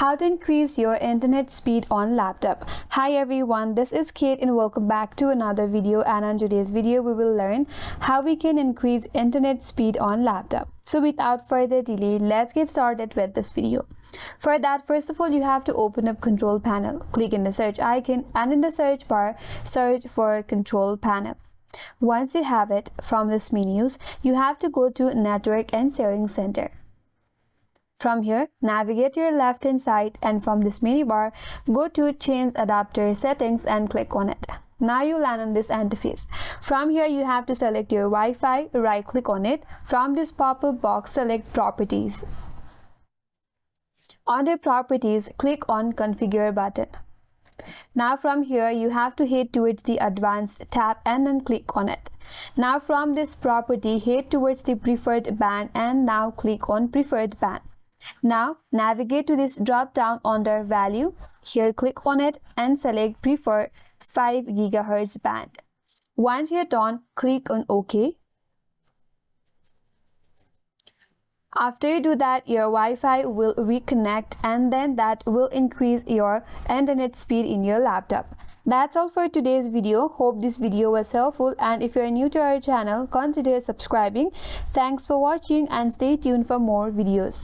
How to increase your internet speed on laptop. Hi everyone, this is Kate and welcome back to another video, and on today's video we will learn how we can increase internet speed on laptop. So without further delay, let's get started with this video. For that, first of all, you have to open up control panel. Click in the search icon and in the search bar, search for control panel. Once you have it, from this menus, you have to go to Network and Sharing Center. From here, navigate to your left hand side and from this menu bar, go to Change Adapter Settings and click on it. Now you land on this interface. From here, you have to select your Wi-Fi, right click on it. From this pop-up box, select Properties. Under Properties, click on Configure button. Now from here, you have to head towards the Advanced tab and then click on it. Now from this property, head towards the Preferred band and now click on Preferred band. Now navigate to this drop down under Value. Here click on it and select Prefer 5 GHz band. Once you're done, click on OK. After you do that, your Wi-Fi will reconnect and then that will increase your internet speed in your laptop. That's all for today's video. Hope this video was helpful, and if you're new to our channel, consider subscribing. Thanks for watching and stay tuned for more videos.